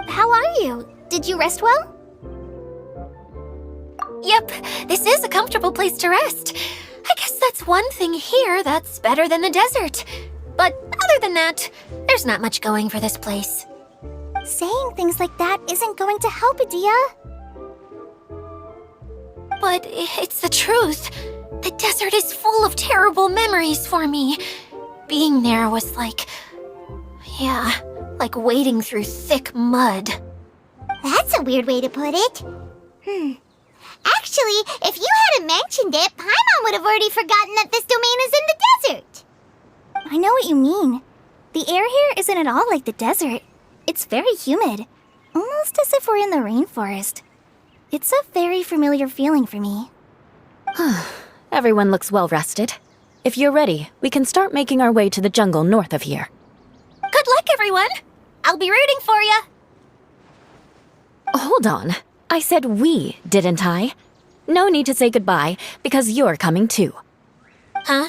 How are you? Did you rest well? Yep, this is a comfortable place to rest. I guess that's one thing here that's better than the desert. But other than that, there's not much going for this place. Saying things like that isn't going to help, Adia. But it's the truth. The desert is full of terrible memories for me. Being there was like wading through thick mud. That's a weird way to put it. Actually, if you hadn't mentioned it, Paimon would have already forgotten that this domain is in the desert. I know what you mean. The air here isn't at all like the desert. It's very humid, almost as if we're in the rainforest. It's a very familiar feeling for me. Everyone looks well rested. If you're ready, we can start making our way to the jungle north of here. Good luck, everyone! I'll be rooting for you! Hold on. I said we, didn't I? No need to say goodbye, because you're coming too. Huh?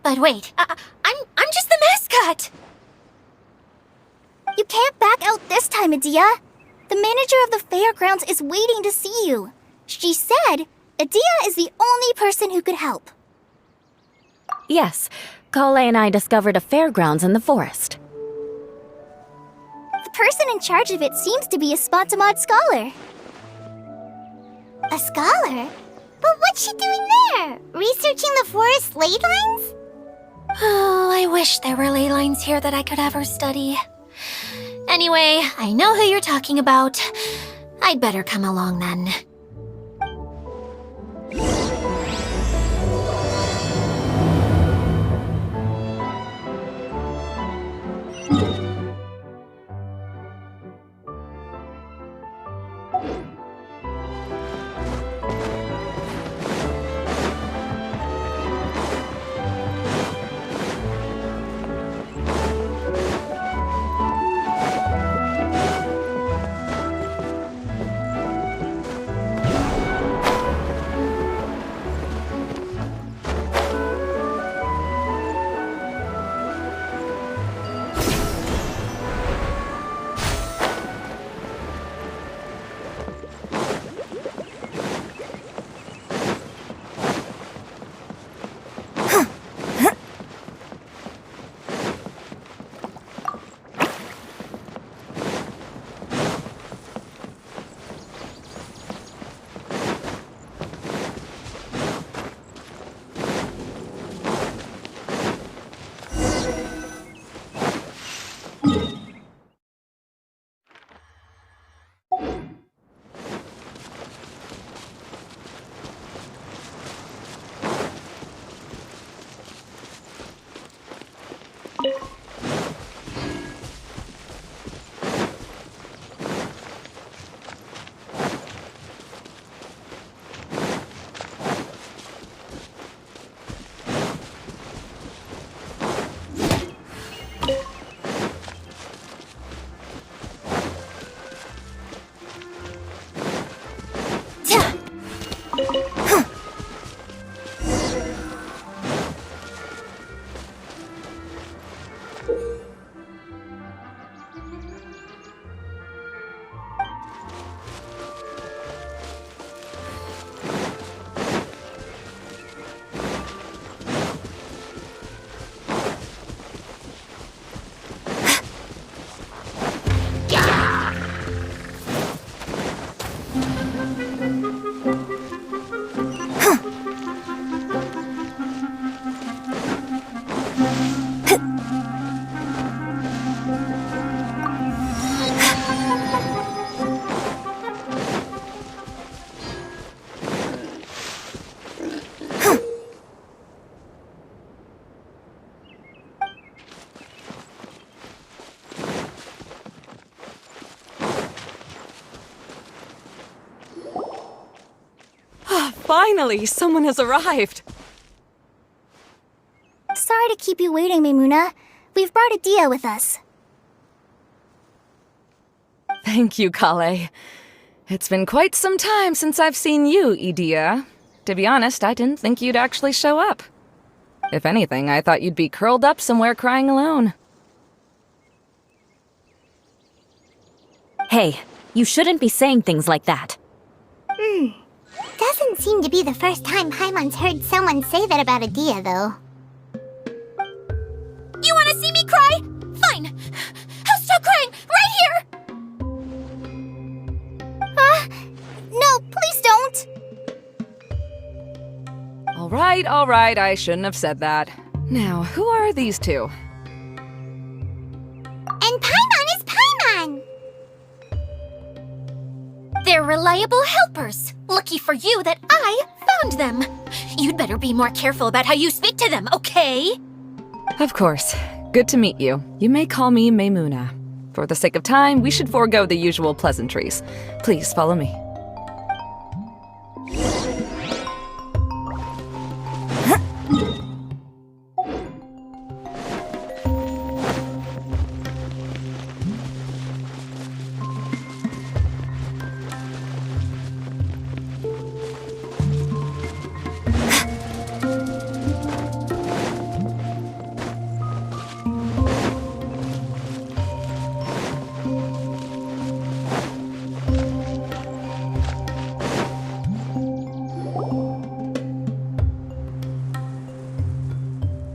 But wait, I'm just the mascot! You can't back out this time, Adia. The manager of the fairgrounds is waiting to see you. She said Adia is the only person who could help. Yes, Kale and I discovered a fairgrounds in the forest. The person in charge of it seems to be a Spontamod scholar. A scholar? But what's she doing there? Researching the forest ley lines? Oh, I wish there were ley lines here that I could ever study. Anyway, I know who you're talking about. I'd better come along then. Finally, someone has arrived. Sorry to keep you waiting, Maimuna. We've brought Adia with us. Thank you, Kale. It's been quite some time since I've seen you, Idia. To be honest, I didn't think you'd actually show up. If anything, I thought you'd be curled up somewhere crying alone. Hey, you shouldn't be saying things like that. Doesn't seem to be the first time Paimon's heard someone say that about Adia, though. You want to see me cry? Fine. I'll stop crying right here. No, please don't! All right, I shouldn't have said that. Now, who are these two? And Paimon is Paimon! They're reliable helpers. Lucky for you that I found them. You'd better be more careful about how you speak to them, okay? Of course. Good to meet you. You may call me Maimuna. For the sake of time, we should forego the usual pleasantries. Please follow me.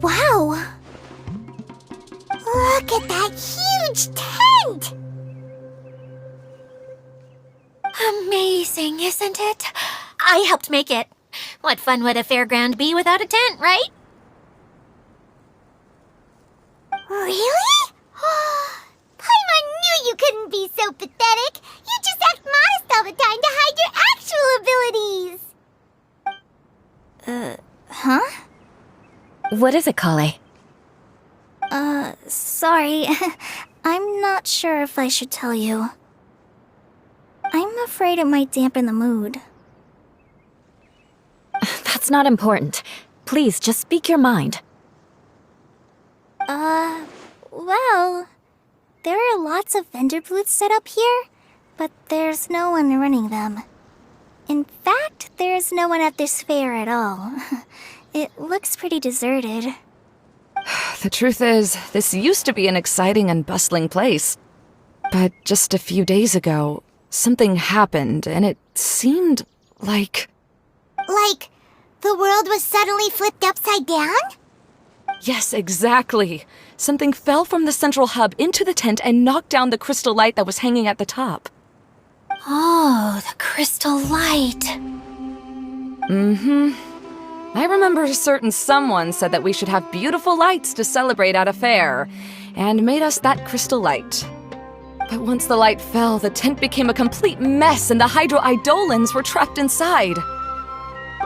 Wow! Look at that huge tent! Amazing, isn't it? I helped make it. What fun would a fairground be without a tent, right? Really? Paimon knew you couldn't be so pathetic! You just act modest all the time to hide your actual abilities! Huh? What is it, Kale? Sorry. I'm not sure if I should tell you. I'm afraid it might dampen the mood. That's not important. Please, just speak your mind. Well, there are lots of vendor booths set up here, but there's no one running them. In fact, there's no one at this fair at all. It looks pretty deserted. The truth is, this used to be an exciting and bustling place. But just a few days ago, something happened, and it seemed like... Like, the world was suddenly flipped upside down? Yes, exactly. Something fell from the central hub into the tent and knocked down the crystal light that was hanging at the top. Oh, the crystal light. Mm-hmm. I remember a certain someone said that we should have beautiful lights to celebrate at a fair, and made us that crystal light. But once the light fell, the tent became a complete mess and the Hydro-Eidolons were trapped inside.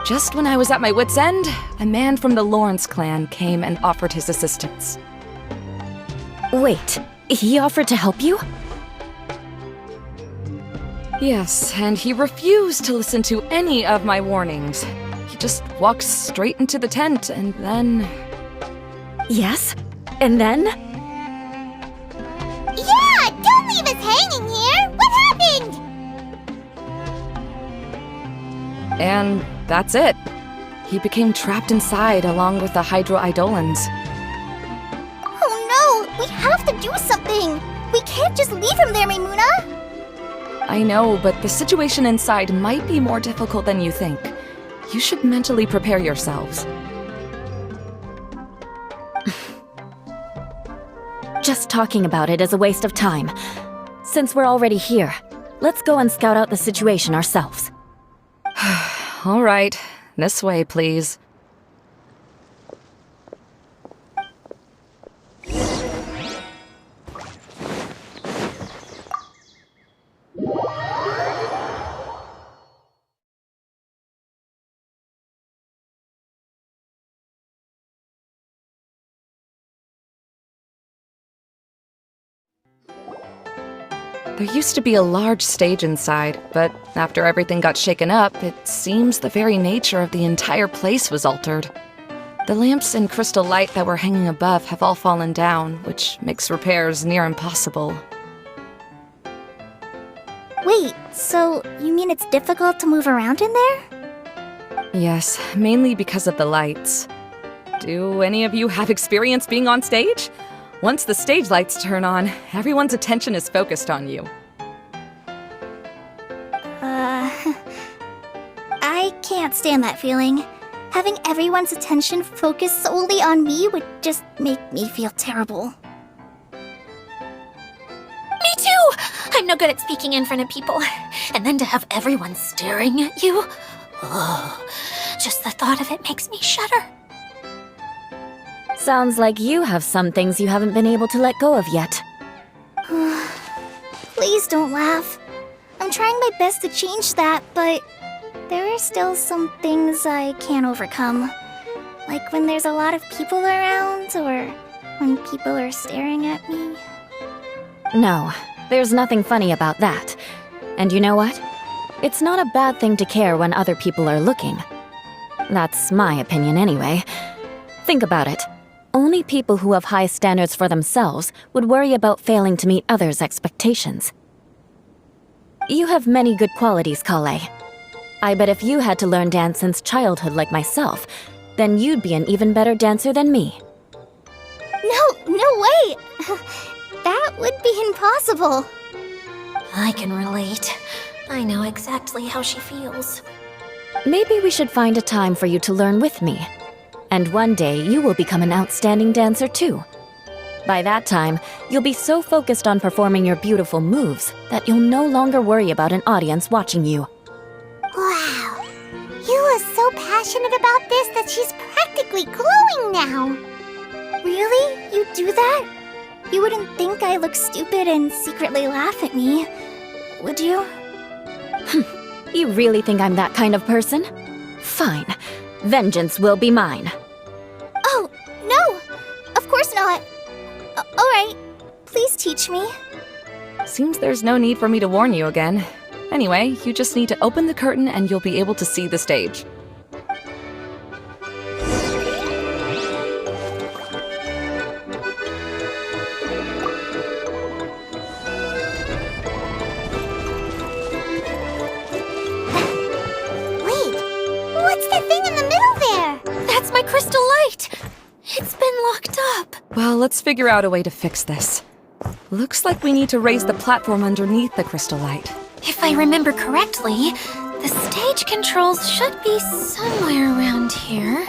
Just when I was at my wit's end, a man from the Lawrence clan came and offered his assistance. Wait, he offered to help you? Yes, and he refused to listen to any of my warnings. He just walked straight into the tent and then... Yes? And then? Yeah! Don't leave us hanging here! What happened? And that's it. He became trapped inside along with the Hydro-Eidolons. Oh no! We have to do something! We can't just leave him there, Maimuna! I know, but the situation inside might be more difficult than you think. You should mentally prepare yourselves. Just talking about it is a waste of time. Since we're already here, let's go and scout out the situation ourselves. All right, this way, please. There used to be a large stage inside, but after everything got shaken up, it seems the very nature of the entire place was altered. The lamps and crystal light that were hanging above have all fallen down, which makes repairs near impossible. Wait, so you mean it's difficult to move around in there? Yes, mainly because of the lights. Do any of you have experience being on stage? Once the stage lights turn on, everyone's attention is focused on you. I can't stand that feeling. Having everyone's attention focused solely on me would just make me feel terrible. Me too! I'm no good at speaking in front of people. And then to have everyone staring at you. Oh, just the thought of it makes me shudder. Sounds like you have some things you haven't been able to let go of yet. Please don't laugh. I'm trying my best to change that, but there are still some things I can't overcome. Like when there's a lot of people around, or when people are staring at me. No, there's nothing funny about that. And you know what? It's not a bad thing to care when other people are looking. That's my opinion anyway. Think about it. Only people who have high standards for themselves would worry about failing to meet others' expectations. You have many good qualities, Kale. I bet if you had to learn dance since childhood like myself, then you'd be an even better dancer than me. No way! That would be impossible. I can relate. I know exactly how she feels. Maybe we should find a time for you to learn with me. And one day you will become an outstanding dancer too. By that time, you'll be so focused on performing your beautiful moves that you'll no longer worry about an audience watching you. Wow. You are so passionate about this that she's practically glowing now. Really? You do that? You wouldn't think I look stupid and secretly laugh at me, would you? You really think I'm that kind of person? Fine. Vengeance will be mine. Oh, no! Of course not. Alright, please teach me. Seems there's no need for me to warn you again. Anyway, you just need to open the curtain and you'll be able to see the stage. What's that thing in the middle there? That's my crystal light! It's been locked up. Well, let's figure out a way to fix this. Looks like we need to raise the platform underneath the crystal light. If I remember correctly, the stage controls should be somewhere around here.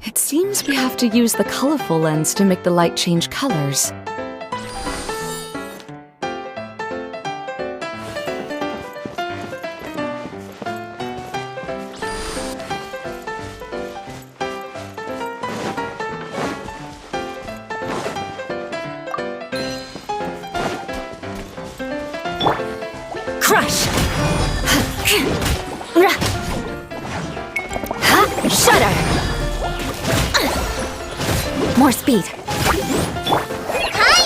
It seems we have to use the colorful lens to make the light change colors. Crush! Shudder! More speed. Hi!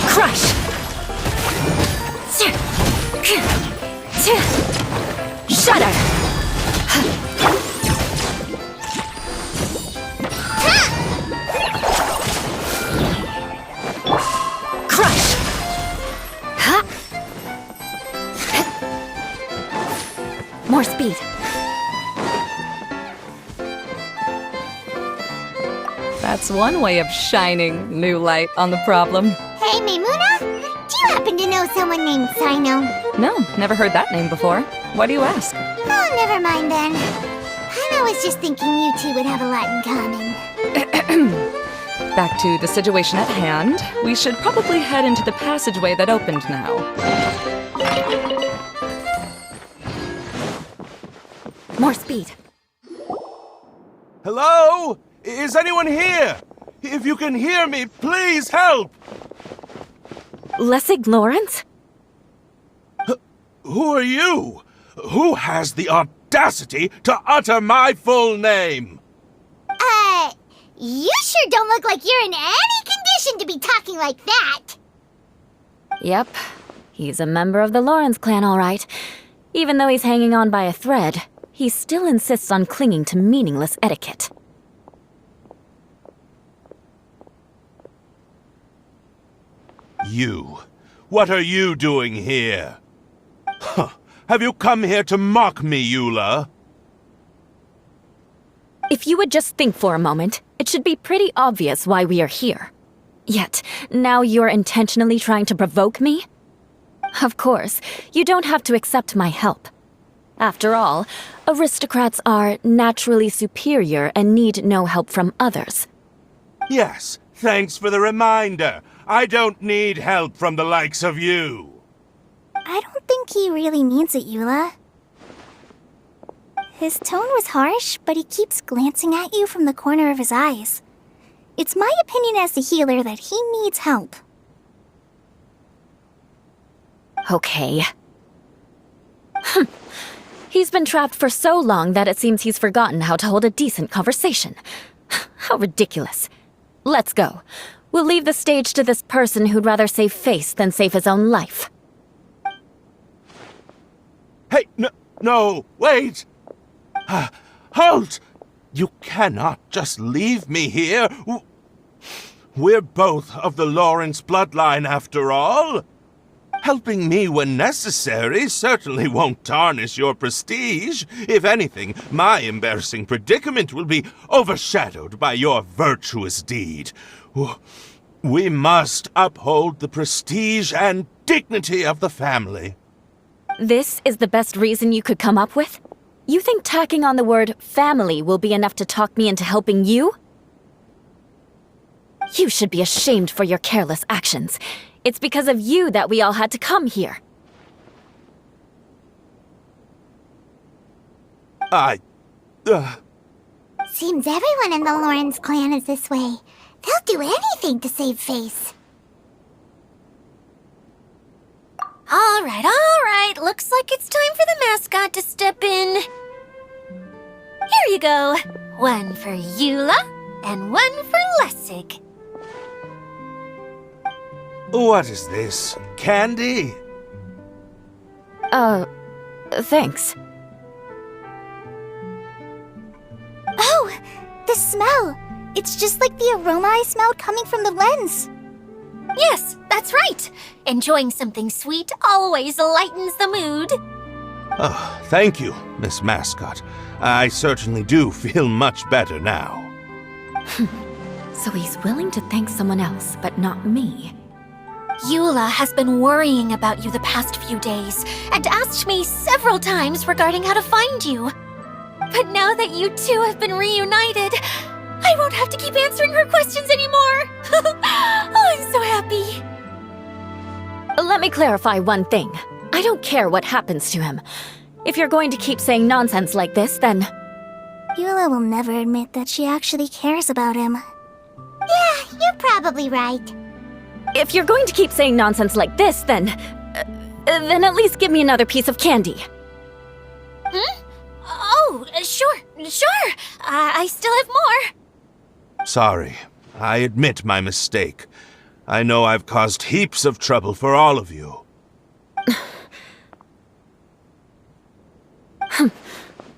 Crush! Shudder! Crush! More speed. That's one way of shining new light on the problem. Hey, Maimuna? Do you happen to know someone named Sino? No, never heard that name before. Why do you ask? Oh, never mind then. I was just thinking you two would have a lot in common. Back to the situation at hand. We should probably head into the passageway that opened now. more speed. Hello? Is anyone here? If you can hear me, please help! Lessig Lawrence? Who are you? Who has the audacity to utter my full name? You sure don't look like you're in any condition to be talking like that. Yep. He's a member of the Lawrence clan, all right. Even though he's hanging on by a thread, he still insists on clinging to meaningless etiquette. You. What are you doing here? Huh. Have you come here to mock me, Eula? If you would just think for a moment, it should be pretty obvious why we are here. Yet, now you're intentionally trying to provoke me? Of course, you don't have to accept my help. After all, aristocrats are naturally superior and need no help from others. Yes, thanks for the reminder. I don't need help from the likes of you. I don't think he really means it, Eula. His tone was harsh, but he keeps glancing at you from the corner of his eyes. It's my opinion as the healer that he needs help. Okay. He's been trapped for so long that it seems he's forgotten how to hold a decent conversation. How ridiculous. Let's go. We'll leave the stage to this person who'd rather save face than save his own life. Hey, no, wait! Halt! You cannot just leave me here. We're both of the Lawrence bloodline, after all. Helping me when necessary certainly won't tarnish your prestige. If anything, my embarrassing predicament will be overshadowed by your virtuous deed. We must uphold the prestige and dignity of the family. This is the best reason you could come up with? You think tacking on the word family will be enough to talk me into helping you? You should be ashamed for your careless actions. It's because of you that we all had to come here. Seems everyone in the Lawrence clan is this way. They'll do anything to save face. All right. Looks like it's time for the mascot to step in. Here you go. One for Eula and one for Lessig. What is this? Candy? Thanks. Oh, the smell! It's just like the aroma I smelled coming from the lens. Yes, that's right. Enjoying something sweet always lightens the mood. Oh, thank you, Miss Mascot. I certainly do feel much better now. So he's willing to thank someone else, but not me. Eula has been worrying about you the past few days and asked me several times regarding how to find you. But now that you two have been reunited, I won't have to keep answering her questions anymore. Oh, I'm so happy. Let me clarify one thing. I don't care what happens to him. If you're going to keep saying nonsense like this, then... Eula will never admit that she actually cares about him. Yeah, you're probably right. If you're going to keep saying nonsense like this, then at least give me another piece of candy. Oh, sure. I still have more. Sorry. I admit my mistake. I know I've caused heaps of trouble for all of you.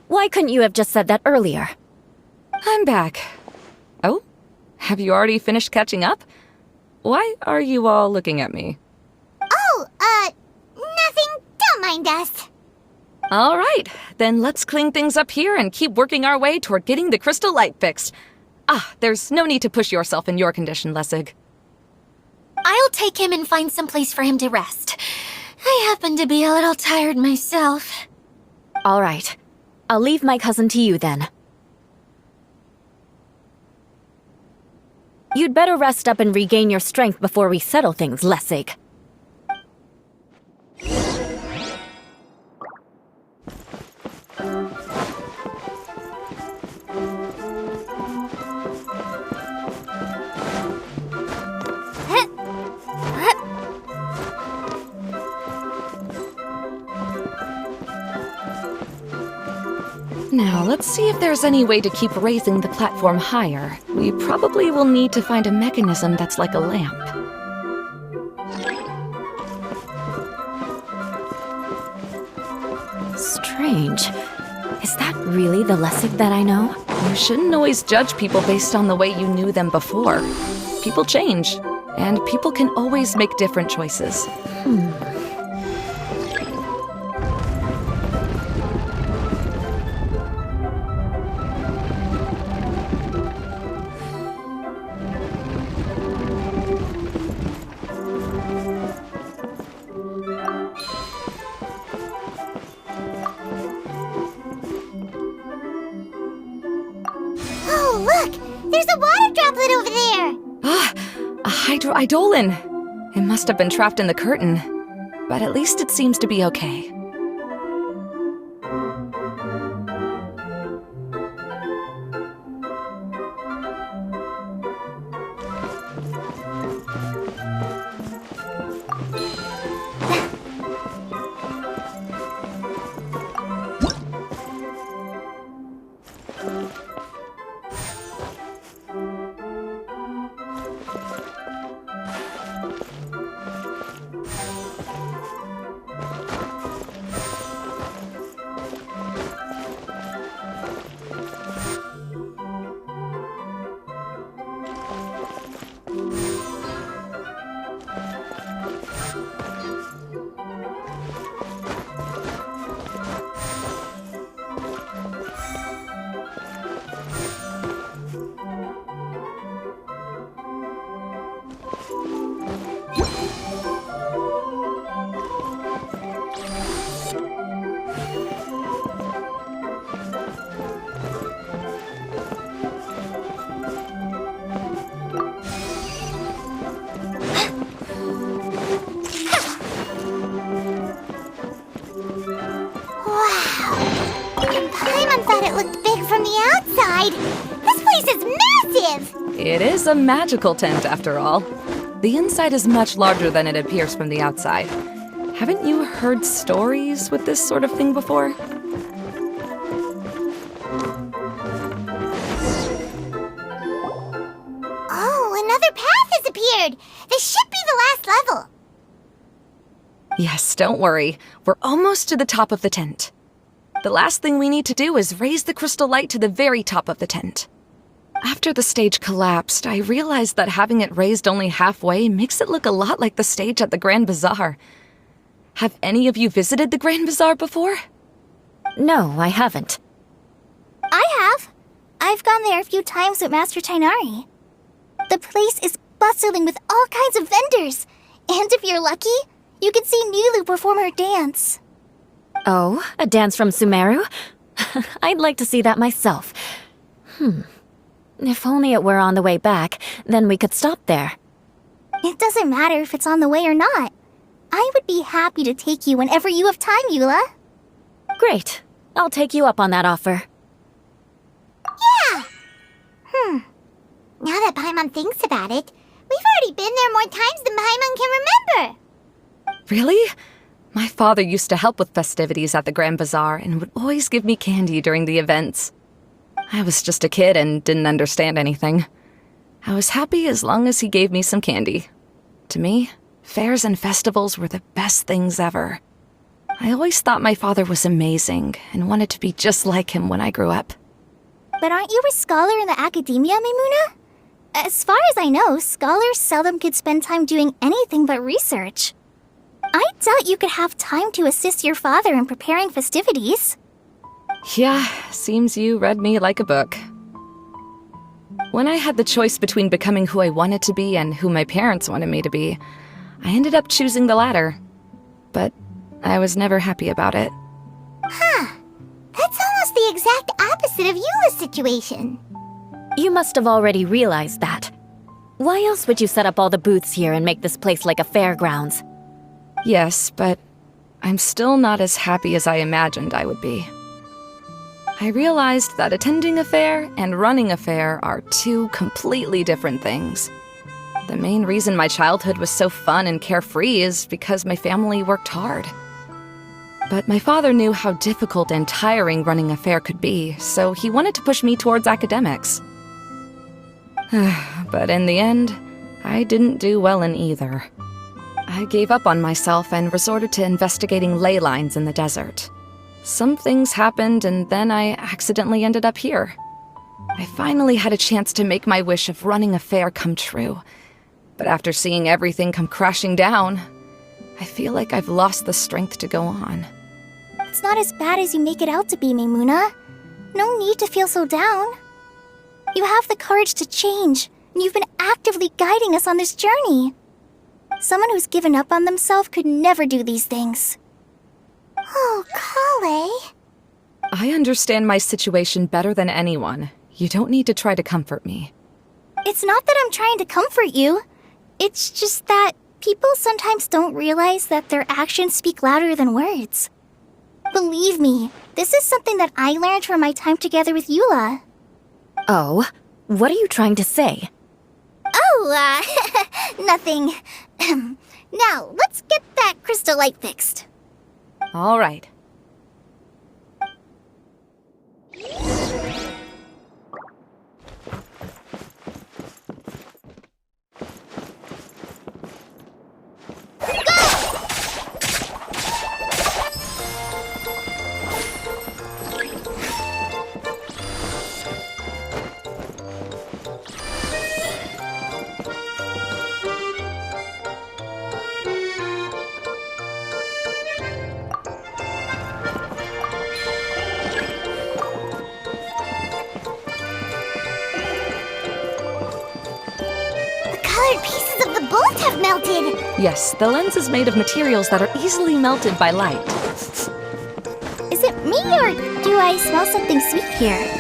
Why couldn't you have just said that earlier? I'm back. Oh? Have you already finished catching up? Why are you all looking at me? Oh, nothing. Don't mind us. All right, then let's clean things up here and keep working our way toward getting the crystal light fixed. There's no need to push yourself in your condition, Lessig. I'll take him and find some place for him to rest. I happen to be a little tired myself. All right. I'll leave my cousin to you then. You'd better rest up and regain your strength before we settle things, Lessig. Now, let's see if there's any way to keep raising the platform higher. We probably will need to find a mechanism that's like a lamp. Strange. Is that really the Lessig that I know? You shouldn't always judge people based on the way you knew them before. People change, and people can always make different choices. Oh, look! There's a water droplet over there! Ah, a hydroidolin! It must have been trapped in the curtain, but at least it seems to be okay. This place is massive! It is a magical tent, after all. The inside is much larger than it appears from the outside. Haven't you heard stories with this sort of thing before? Oh, another path has appeared! This should be the last level! Yes, don't worry. We're almost to the top of the tent. The last thing we need to do is raise the crystal light to the very top of the tent. After the stage collapsed, I realized that having it raised only halfway makes it look a lot like the stage at the Grand Bazaar. Have any of you visited the Grand Bazaar before? No, I haven't. I have. I've gone there a few times with Master Tainari. The place is bustling with all kinds of vendors. And if you're lucky, you can see Nilu perform her dance. Oh, a dance from Sumeru? I'd like to see that myself. If only it were on the way back, then we could stop there. It doesn't matter if it's on the way or not. I would be happy to take you whenever you have time, Eula. Great. I'll take you up on that offer. Yeah! Now that Paimon thinks about it, we've already been there more times than Paimon can remember. Really? My father used to help with festivities at the Grand Bazaar and would always give me candy during the events. I was just a kid and didn't understand anything. I was happy as long as he gave me some candy. To me, fairs and festivals were the best things ever. I always thought my father was amazing and wanted to be just like him when I grew up. But aren't you a scholar in the academia, Mimuna? As far as I know, scholars seldom could spend time doing anything but research. I doubt you could have time to assist your father in preparing festivities. Yeah, seems you read me like a book. When I had the choice between becoming who I wanted to be and who my parents wanted me to be, I ended up choosing the latter. But I was never happy about it. That's almost the exact opposite of Eula's situation. You must have already realized that. Why else would you set up all the booths here and make this place like a fairgrounds? Yes, but I'm still not as happy as I imagined I would be. I realized that attending a fair and running a fair are two completely different things. The main reason my childhood was so fun and carefree is because my family worked hard. But my father knew how difficult and tiring running a fair could be, so he wanted to push me towards academics. But in the end, I didn't do well in either. I gave up on myself and resorted to investigating ley lines in the desert. Some things happened, and then I accidentally ended up here. I finally had a chance to make my wish of running a fair come true. But after seeing everything come crashing down, I feel like I've lost the strength to go on. It's not as bad as you make it out to be, Maimuna. No need to feel so down. You have the courage to change, and you've been actively guiding us on this journey. Someone who's given up on themselves could never do these things. Oh, Kale. I understand my situation better than anyone. You don't need to try to comfort me. It's not that I'm trying to comfort you. It's just that people sometimes don't realize that their actions speak louder than words. Believe me, this is something that I learned from my time together with Eula. Oh, what are you trying to say? Oh, nothing. Now, let's get that crystal light fixed. All right. Colored pieces of the bolt have melted. Yes, the lens is made of materials that are easily melted by light. Is it me or do I smell something sweet here?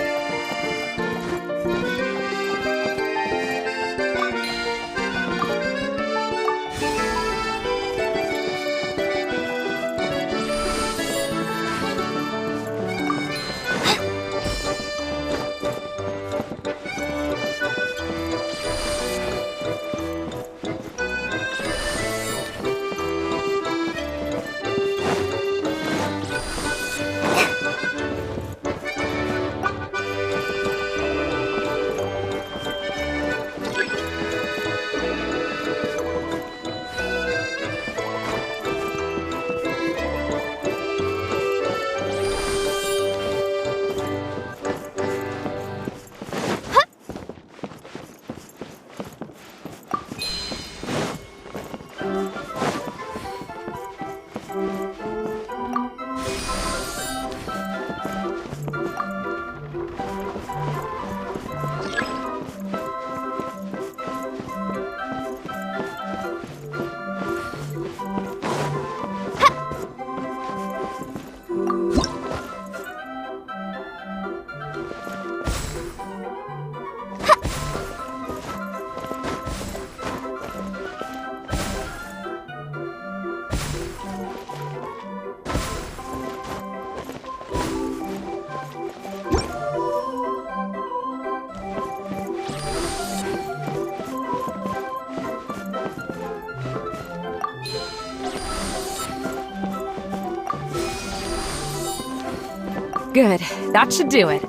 Good. That should do it.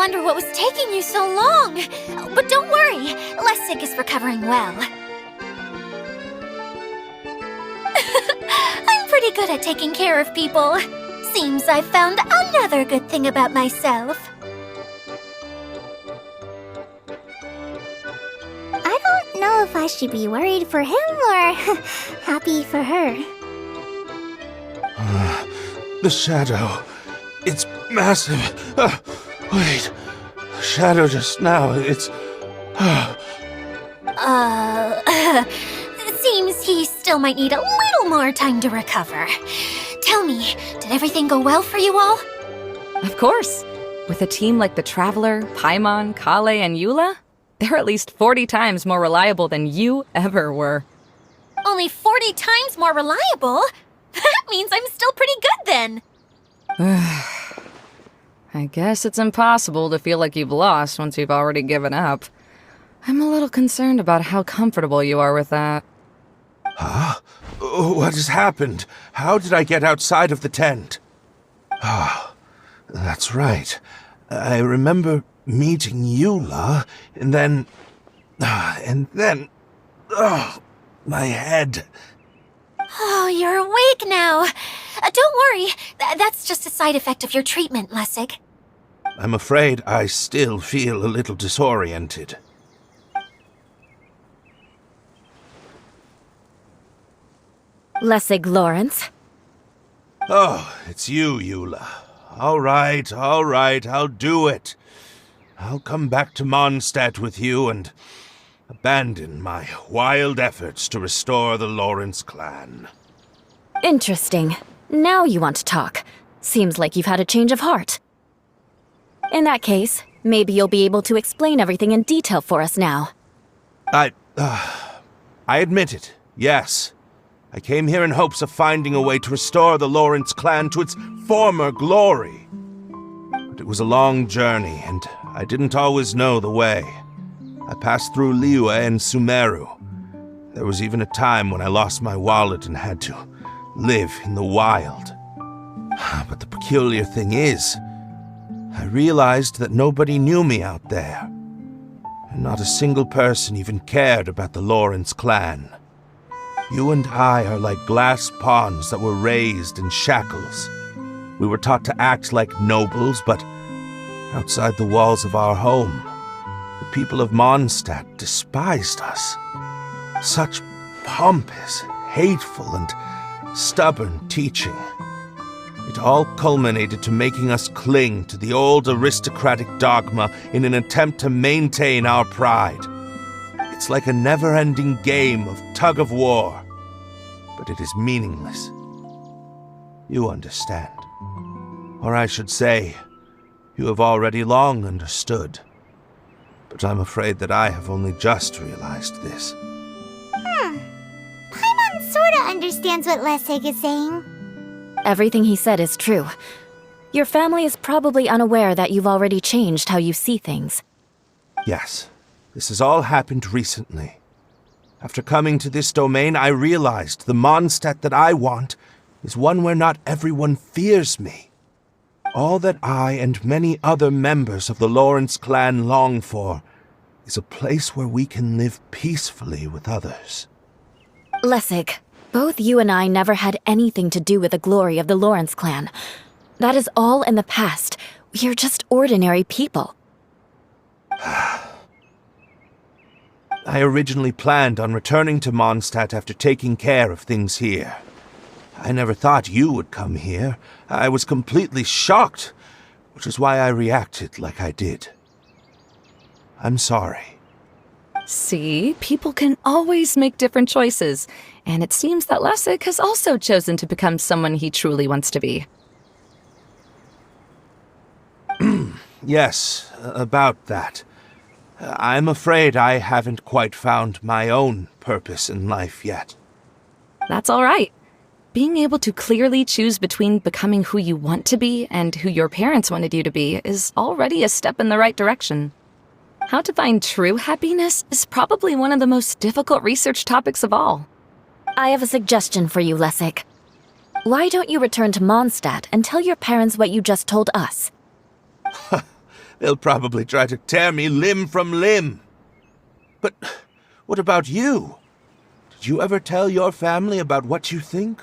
wonder what was taking you so long. But don't worry, Lessig is recovering well. I'm pretty good at taking care of people. Seems I've found another good thing about myself. I don't know if I should be worried for him or happy for her. The shadow. It's massive. Wait. The shadow just now. It's... Seems he still might need a little more time to recover. Tell me, did everything go well for you all? Of course. With a team like the Traveler, Paimon, Kale, and Eula, they're at least 40 times more reliable than you ever were. Only 40 times more reliable? That means I'm still pretty good then. I guess it's impossible to feel like you've lost once you've already given up. I'm a little concerned about how comfortable you are with that. Huh? What has happened? How did I get outside of the tent? Ah, that's right. I remember meeting Eula, and then... Oh, my head. Oh, you're awake now. Don't worry, that's just a side effect of your treatment, Lessig. I'm afraid I still feel a little disoriented. Lessig Lawrence. Oh, it's you, Eula. All right, I'll do it. I'll come back to Mondstadt with you and abandon my wild efforts to restore the Lawrence clan. Interesting. Now you want to talk. Seems like you've had a change of heart. In that case, maybe you'll be able to explain everything in detail for us now. I admit it, yes. I came here in hopes of finding a way to restore the Lawrence clan to its former glory. But it was a long journey, and I didn't always know the way. I passed through Liyue and Sumeru. There was even a time when I lost my wallet and had to live in the wild. But the peculiar thing is, I realized that nobody knew me out there. And not a single person even cared about the Lawrence clan. You and I are like glass pawns that were raised in shackles. We were taught to act like nobles, but outside the walls of our home, the people of Mondstadt despised us. Such pompous, hateful, and stubborn teaching. It all culminated to making us cling to the old aristocratic dogma in an attempt to maintain our pride. It's like a never-ending game of tug-of-war, but it is meaningless. You understand. Or I should say, you have already long understood. But I'm afraid that I have only just realized this. Paimon sorta understands what Lessig is saying. Everything he said is true. Your family is probably unaware that you've already changed how you see things. Yes, this has all happened recently. After coming to this domain, I realized the Mondstadt that I want is one where not everyone fears me. All that I and many other members of the Lawrence clan long for is a place where we can live peacefully with others. Lessig, both you and I never had anything to do with the glory of the Lawrence clan. That is all in the past. We are just ordinary people. I originally planned on returning to Mondstadt after taking care of things here. I never thought you would come here. I was completely shocked, which is why I reacted like I did. I'm sorry. See, people can always make different choices, and it seems that Lessig has also chosen to become someone he truly wants to be. Yes, about that. I'm afraid I haven't quite found my own purpose in life yet. That's all right. Being able to clearly choose between becoming who you want to be and who your parents wanted you to be is already a step in the right direction. How to find true happiness is probably one of the most difficult research topics of all. I have a suggestion for you, Lessig. Why don't you return to Mondstadt and tell your parents what you just told us? They'll probably try to tear me limb from limb. But what about you? Did you ever tell your family about what you think?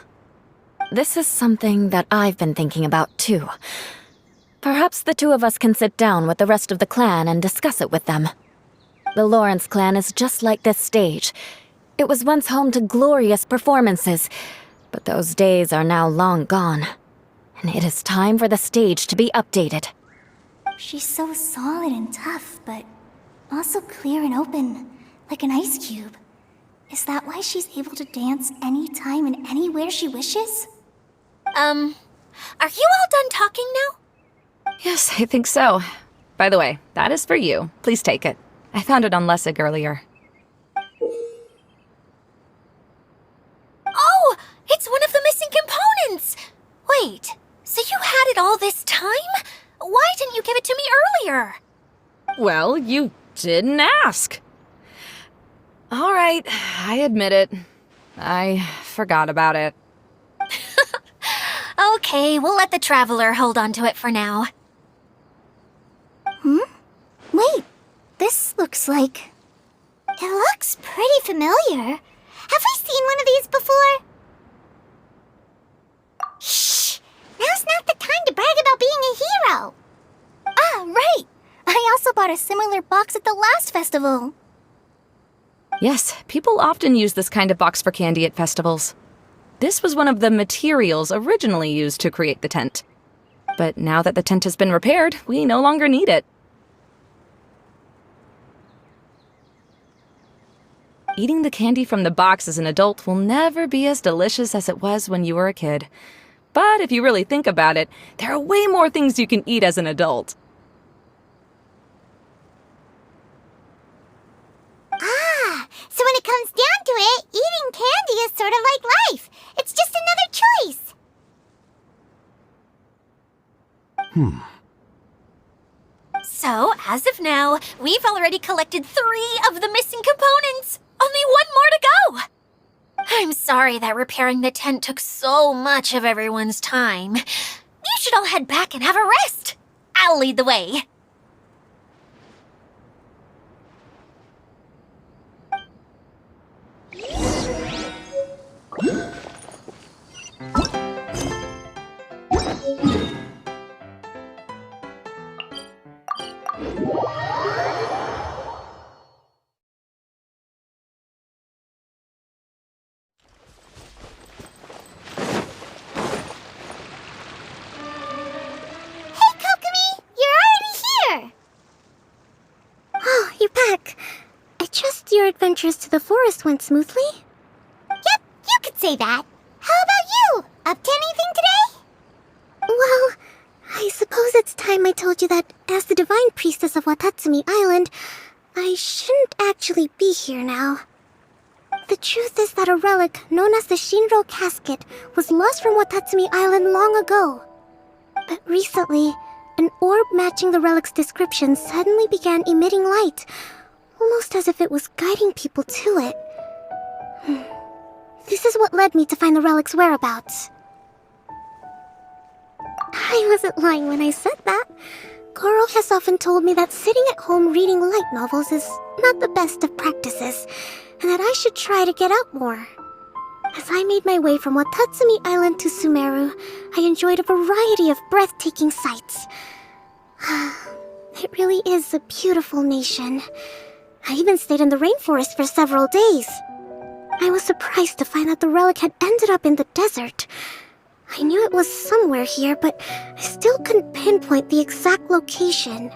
This is something that I've been thinking about, too. Perhaps the two of us can sit down with the rest of the clan and discuss it with them. The Lawrence clan is just like this stage. It was once home to glorious performances, but those days are now long gone. And it is time for the stage to be updated. She's so solid and tough, but also clear and open, like an ice cube. Is that why she's able to dance anytime and anywhere she wishes? Are you all done talking now? Yes, I think so. By the way, that is for you. Please take it. I found it on Lessig earlier. Oh, it's one of the missing components! Wait, so you had it all this time? Why didn't you give it to me earlier? Well, you didn't ask. All right, I admit it. I forgot about it. Okay, we'll let the Traveler hold on to it for now. Wait, this looks like... It looks pretty familiar. Have we seen one of these before? Shh! Now's not the time to brag about being a hero! Ah, right! I also bought a similar box at the last festival. Yes, people often use this kind of box for candy at festivals. This was one of the materials originally used to create the tent. But now that the tent has been repaired, we no longer need it. Eating the candy from the box as an adult will never be as delicious as it was when you were a kid. But if you really think about it, there are way more things you can eat as an adult. Ah, so when it comes down to it, eating candy is sort of like life. It's just another choice. So, as of now, we've already collected 3 of the missing components. Only 1 more to go. I'm sorry that repairing the tent took so much of everyone's time. You should all head back and have a rest. I'll lead the way. Your adventures to the forest went smoothly? Yep, you could say that. How about you? Up to anything today? Well, I suppose it's time I told you that as the divine priestess of Watatsumi Island, I shouldn't actually be here now. The truth is that a relic known as the Shinro Casket was lost from Watatsumi Island long ago. But recently, an orb matching the relic's description suddenly began emitting light, almost as if it was guiding people to it. This is what led me to find the relic's whereabouts. I wasn't lying when I said that. Goro has often told me that sitting at home reading light novels is not the best of practices, and that I should try to get out more. As I made my way from Watatsumi Island to Sumeru, I enjoyed a variety of breathtaking sights. It really is a beautiful nation. I even stayed in the rainforest for several days. I was surprised to find that the relic had ended up in the desert. I knew it was somewhere here, but I still couldn't pinpoint the exact location.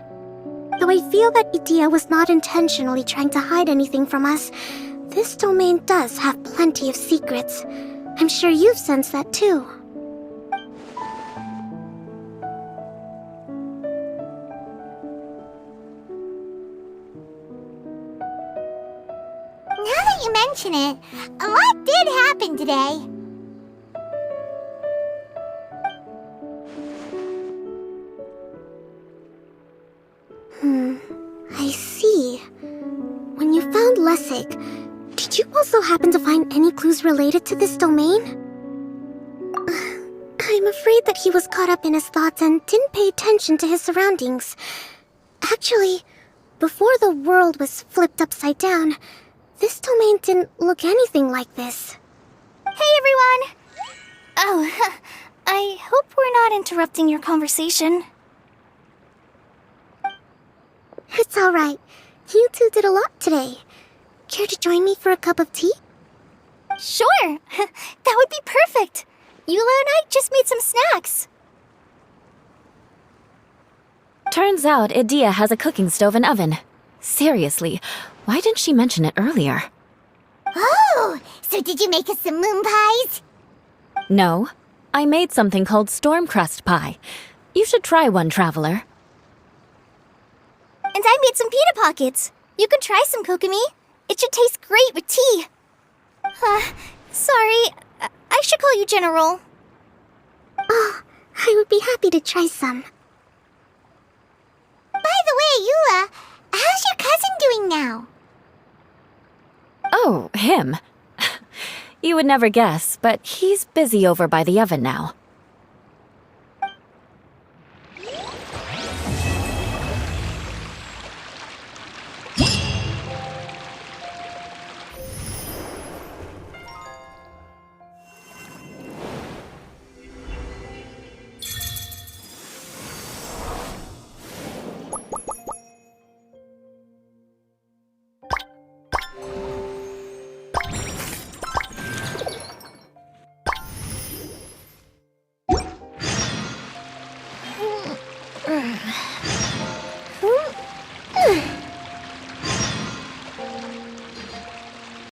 Though I feel that Idia was not intentionally trying to hide anything from us, this domain does have plenty of secrets. I'm sure you've sensed that too. Now that you mention it, a lot did happen today. I see. When you found Lessig, did you also happen to find any clues related to this domain? I'm afraid that he was caught up in his thoughts and didn't pay attention to his surroundings. Actually, before the world was flipped upside down, this domain didn't look anything like this. Hey, everyone! Oh, I hope we're not interrupting your conversation. It's alright. You two did a lot today. Care to join me for a cup of tea? Sure! That would be perfect! Eula and I just made some snacks. Turns out Idia has a cooking stove and oven. Seriously, why didn't she mention it earlier? Oh! So did you make us some moon pies? No, I made something called Stormcrust Pie. You should try one, Traveler. And I made some pita pockets. You can try some, Kokomi. It should taste great with tea. Sorry. I should call you General. Oh, I would be happy to try some. By the way, Eula, how's your cousin doing now? Oh, him. You would never guess, but he's busy over by the oven now.